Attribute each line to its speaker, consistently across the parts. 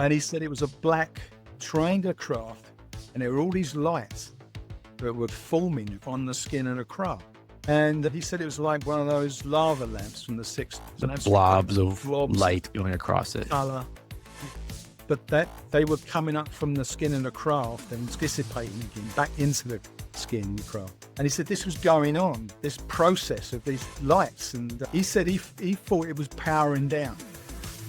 Speaker 1: And he said it was a black triangular craft, and there were all these lights that were forming on the skin of the craft. And he said it was like one of those lava lamps from the 60s.
Speaker 2: The blobs of light going across it.
Speaker 1: Color. But that they were coming up from the skin of the craft and dissipating again back into the skin of the craft. And he said this was going on, this process of these lights. And he said he thought it was powering down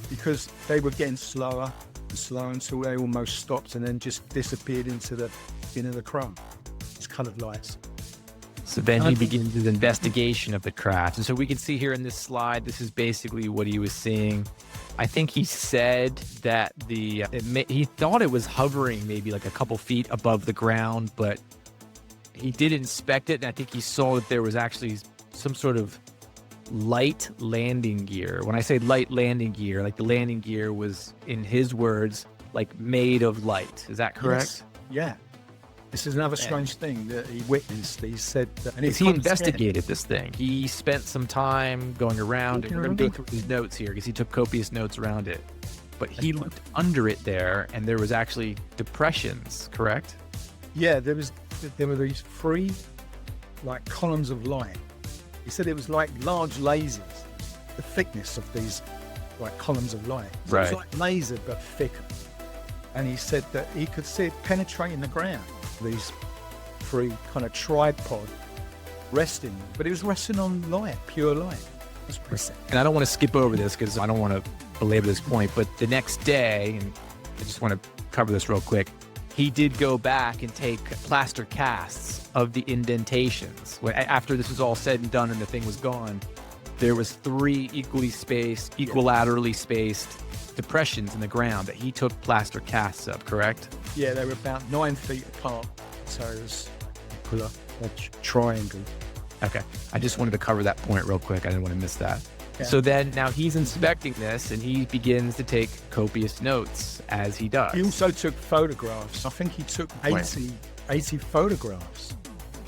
Speaker 1: because they were getting slower and slower until they almost stopped and then just disappeared into the skin of the craft. These coloured lights.
Speaker 2: So then he begins his investigation of the craft. And so we can see here in this slide, this is basically what he was seeing. I think he said that he thought it was hovering maybe like a couple feet above the ground, but he did inspect it. And I think he saw that there was actually some sort of light landing gear. When I say light landing gear, like the landing gear was, in his words, like made of light. Is that correct?
Speaker 1: Yes. Yeah. This is another strange thing that he witnessed. He said that, and
Speaker 2: he investigated this thing. He spent some time going around, and we're going to go through his notes here because he took copious notes around it. But he looked under it there, and there was actually depressions, correct?
Speaker 1: Yeah, there were these three like columns of light. He said it was like large lasers, the thickness of these like columns of light. So
Speaker 2: right.
Speaker 1: It was like laser but thicker. And he said that he could see it penetrating the ground. These three kind of tripod resting, but it was resting on light, pure light.
Speaker 2: And I don't want to skip over this because I don't want to belabor this point, but the next day, and I just want to cover this real quick, he did go back and take plaster casts of the indentations. After this was all said and done and the thing was gone, there was 3 equilaterally spaced depressions in the ground that he took plaster casts of, correct?
Speaker 1: Yeah, they were about 9 feet apart. So it was a triangle.
Speaker 2: Okay. I just wanted to cover that point real quick. I didn't want to miss that.
Speaker 1: Yeah.
Speaker 2: So then now he's inspecting this and he begins to take copious notes as he does.
Speaker 1: He also took photographs. I think he took 80 photographs.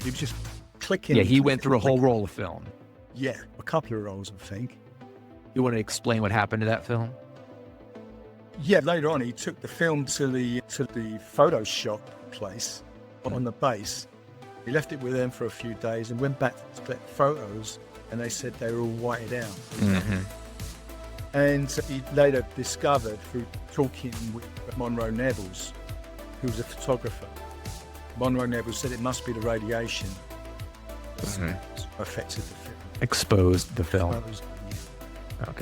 Speaker 1: He was just clicking.
Speaker 2: Yeah, he went through a whole roll of film.
Speaker 1: Yeah, a couple of rolls, I think.
Speaker 2: You want to explain what happened to that film?
Speaker 1: Yeah, later on he took the film to the photo shop place on the base. He left it with them for a few days and went back to collect photos, and they said they were all whited out.
Speaker 2: Mm-hmm.
Speaker 1: And he later discovered through talking with Monroe Nevels, who was a photographer. Monroe Nevels said it must be the radiation that affected the film.
Speaker 2: Exposed the film.
Speaker 1: Yeah.
Speaker 2: Okay.